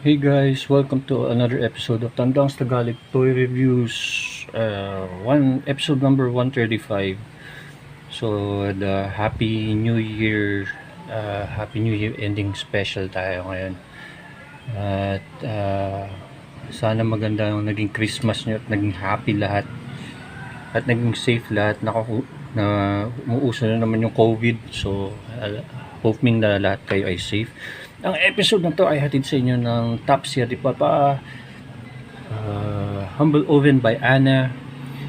Hey guys, welcome to another episode of Tandang's Tagalog Toy Reviews, episode number 135. So, the Happy New Year ending special tayo ngayon. At sana maganda yung naging Christmas nyo at naging happy lahat at naging safe lahat. Na umuuso na naman yung COVID, so hoping na lahat kayo ay safe. Ang episode na to ay hatid sa inyo ng Top Series Papa, Humble Oven by Anna,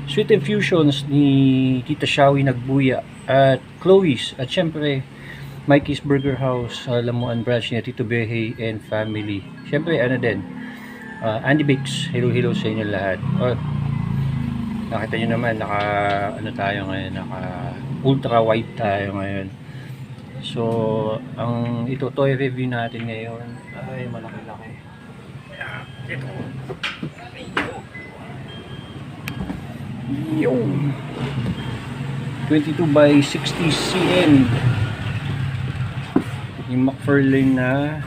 Sweet Infusions ni Tita Shawi Nagbuya at Chloe's, at syempre Mikey's Burger House, Lamuan branch ni Tito Behe and family. Syempre Andy Bakes. Hello sa inyo lahat. Nakita nyo naman, naka ultra wide tayo ngayon. So, ito toy review natin ngayon ay malaki-laki. Ito. Yung 22 by 60 cm. Yung McFarlane na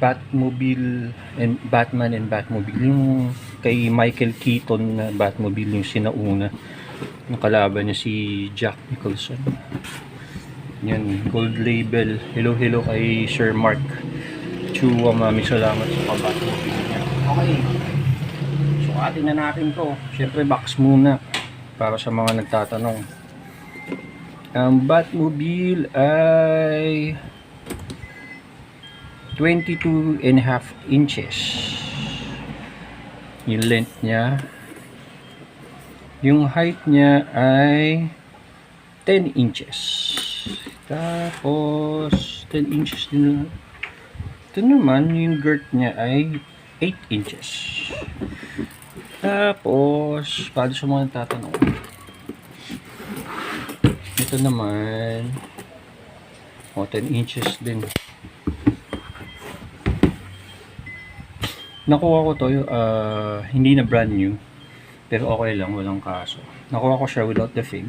Batmobile and Batmobile. Yung kay Michael Keaton na Batmobile yung sinauna. Yung kalaban niya si Jack Nicholson. Yan, gold label. Hello kay Sir Mark Chua. Maraming salamat sa Batmobile niya. Okay, sukatin na natin to. Syempre box muna para sa mga nagtatanong. Ang Batmobile ay 22.5 inches yung length niya. Yung height niya ay 10 inches. Tapos 10 inches din. Ito naman yung girth niya ay 8 inches. Tapos para sa mga tatanong, ito naman 10 inches din. Nakuha ko to hindi na brand new, pero okay lang, walang kaso. Nakuha ko siya without the fig,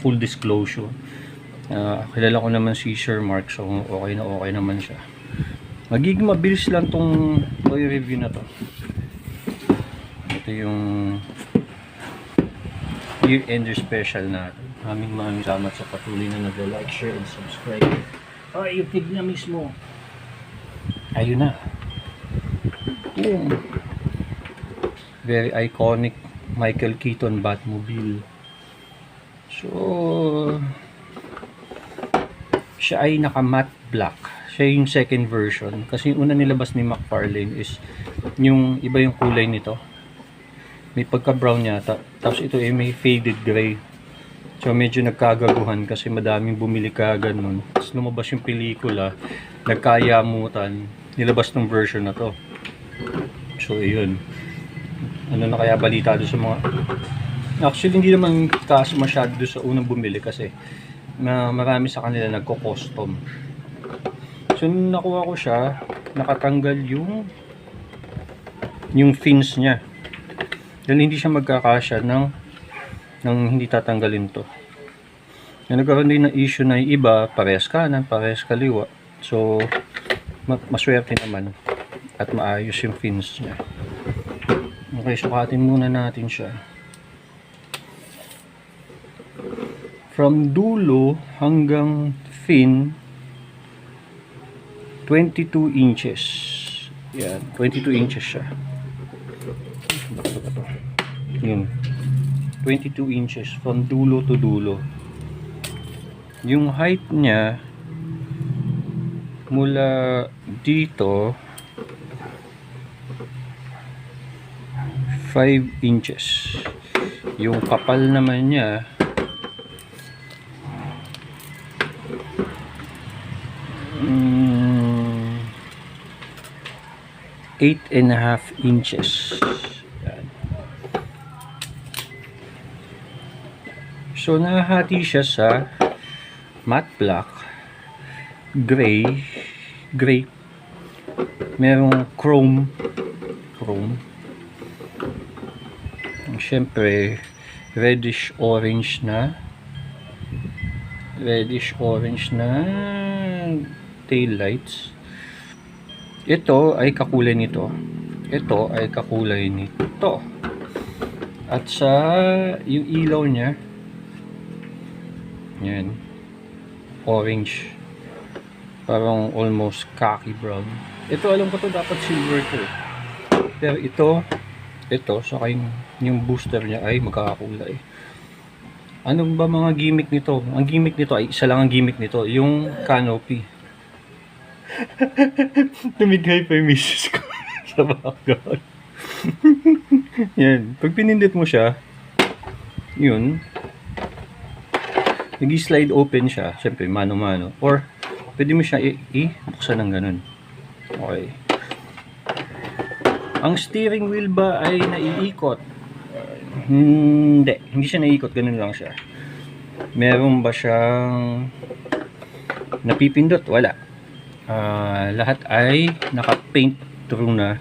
full disclosure. Kilala ko naman si Sir Mark, so okay naman siya. Magiging mabilis lang tong toy review na to. Ito yung year-ender special natin. Maraming salamat sa patuloy na nag-like, share, and subscribe. Yung fig na mismo. Ayun na. Very iconic Michael Keaton Batmobile. So, siya ay naka matte black. Siya yung second version. Kasi yung una nilabas ni McFarlane is yung iba yung kulay nito. May pagka brown yata. Tapos ito ay may faded gray. So medyo nagkagaguhan kasi madaming bumili kagad nun. Tapos lumabas yung pelikula, nagkayamutan, nilabas ng version na to. So yun, ano na kaya balita doon sa mga, actually hindi naman kaso masyado doon sa unang bumili kasi marami sa kanila nagko-custom. So nung nakuha ko siya, nakatanggal yung fins niya. Dahil hindi siya magkakasya ng hindi tatanggalin to. Nagkaroon din ng issue na yung iba, parehas kanan, parehas kaliwa. So maswerte naman at maayos yung fins niya. Okay, sukatin muna natin siya. From dulo hanggang fin, 22 inches. Yan, 22 inches siya. Yun. 22 inches from dulo to dulo. Yung height niya mula dito 5 inches. Yung kapal naman niya 8.5 inches. Yan. So nahati siya sa matte black, gray, merong chrome, syempre reddish orange na tail lights, Ito ay kakulay nito. Ito ay kakulay nito. At sa yung ilaw niya, yan, orange. Parang almost khaki brown. Ito alam ko to dapat silver to. Pero ito saka yung booster niya ay magkakakulay. Ano ba mga gimmick nito? Ang gimmick nito ay isa lang ang gimmick nito, yung canopy. Tumigay pa yung misis ko sa background. Yan. Pag pinindot mo siya, yun, nag-slide open siya. Siyempre, mano-mano. Or, pwede mo siya i-buksan ng ganun. Okay. Ang steering wheel ba ay naiikot? Hindi siya naiikot. Ganun lang siya. Meron ba siyang napipindot? Wala. Lahat ay naka-paint through na.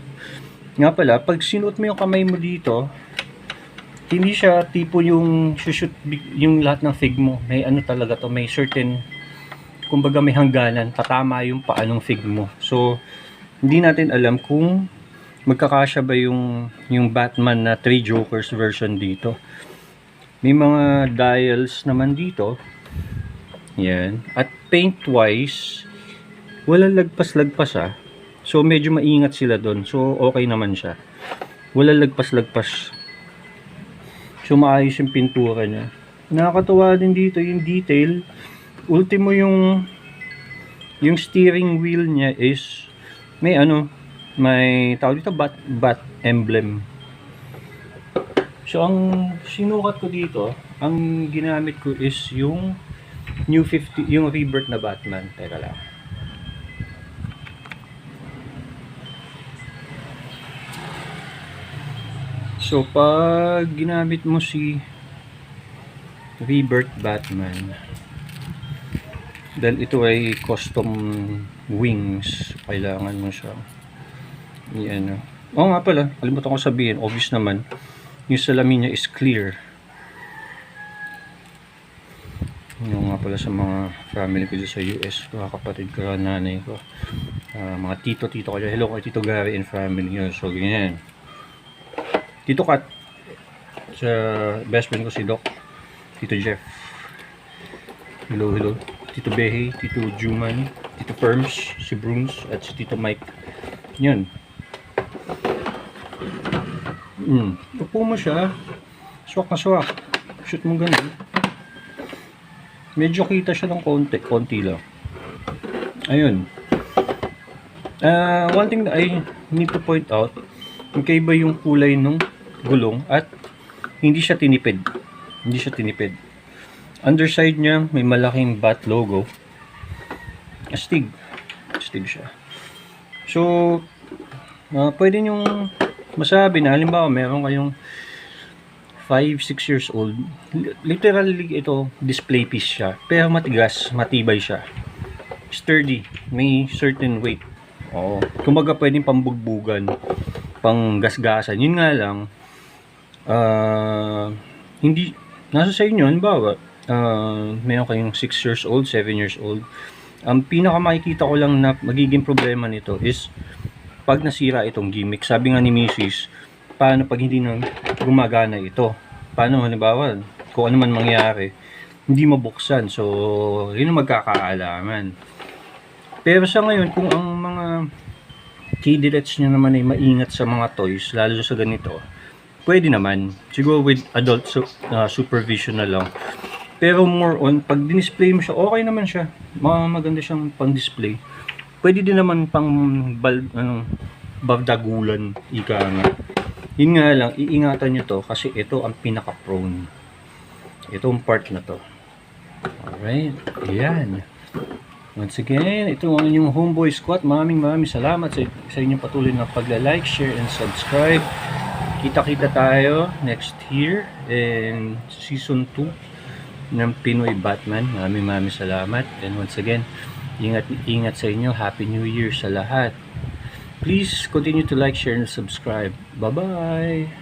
Nga pala, pag sinuot mo yung kamay mo dito, hindi siya tipo yung shoot yung lahat ng fig mo. May ano talaga to, may certain, kumbaga may hangganan, tatama yung paanong fig mo. So, hindi natin alam kung magkakasya ba yung Batman na 3 Jokers version dito. May mga dials naman dito. Yan. At paint wise, walang lagpas-lagpas ah. So, medyo maingat sila doon. So, okay naman siya. Walang lagpas-lagpas. So, maayos yung pintura niya. Nakakatuwa din dito yung detail. Ultimo yung steering wheel niya is may ano, may tawag dito bat emblem. So, ang sinukat ko dito, ang ginamit ko is yung New 50, yung Rebirth na Batman. Teka lang. So, pag ginamit mo si Rebirth Batman, dahil ito ay custom wings, kailangan mo siya i-ano. Oo nga pala, kalimutan ko sabihin, obvious naman, yung salamin niya is clear. Yung nga pala sa mga family ko sa US, mga kapatid ko, nanay ko, mga tito ko dyan. Hello kay Tito Gary and family. So, ganyan. Tito Kat, sa best friend ko si Doc, Tito Jeff. Hello. Tito Behe, Tito Juman, Tito Perms, si Bruns, at si Tito Mike. Yun. Upo mo siya, swak na swak. Shoot mo ganun. Medyo kita siya ng konti lang. Ayun. One thing that I need to point out, magkaiba yung kulay ng gulong at hindi siya tinipid. Underside niya may malaking bat logo. Astig siya. So, pwede nyong masabi na halimbawa meron kayong 5-6 years old, literally ito display piece siya, pero matigas, matibay siya, sturdy, may certain weight. Kumbaga pwedeng pambugbugan, panggasgasan. Yun nga lang, hindi nasa sa inyo. Halimbawa, meron kayong 6 years old, 7 years old, ang pinaka makikita ko lang na magiging problema nito is pag nasira itong gimmick. Sabi nga ni Mrs., paano pag hindi na gumagana ito? Paano halimbawa, kung ano man mangyari, hindi mabuksan. So, yun ang magkakaalaman. Pero sa ngayon, kung ang mga kiddies nyo naman ay maingat sa mga toys, lalo sa ganito, pwede naman. Siguro with adult supervision na lang. Pero more on, pag dinisplay mo siya, okay naman siya. Maganda siyang pang-display. Pwede din naman pang bagdagulan, ika nga. Yun nga lang, iingatan nyo to kasi ito ang pinaka-prone. Itong part na to. Alright, ayan. Once again, ito ang inyong Homeboy Squad. Maraming salamat sa inyong patuloy na pagla-like, share, and subscribe. Kita-kita tayo next year in season 2 ng Pinoy Batman. Maraming salamat. And once again, ingat sa inyo. Happy New Year sa lahat. Please continue to like, share, and subscribe. Bye-bye!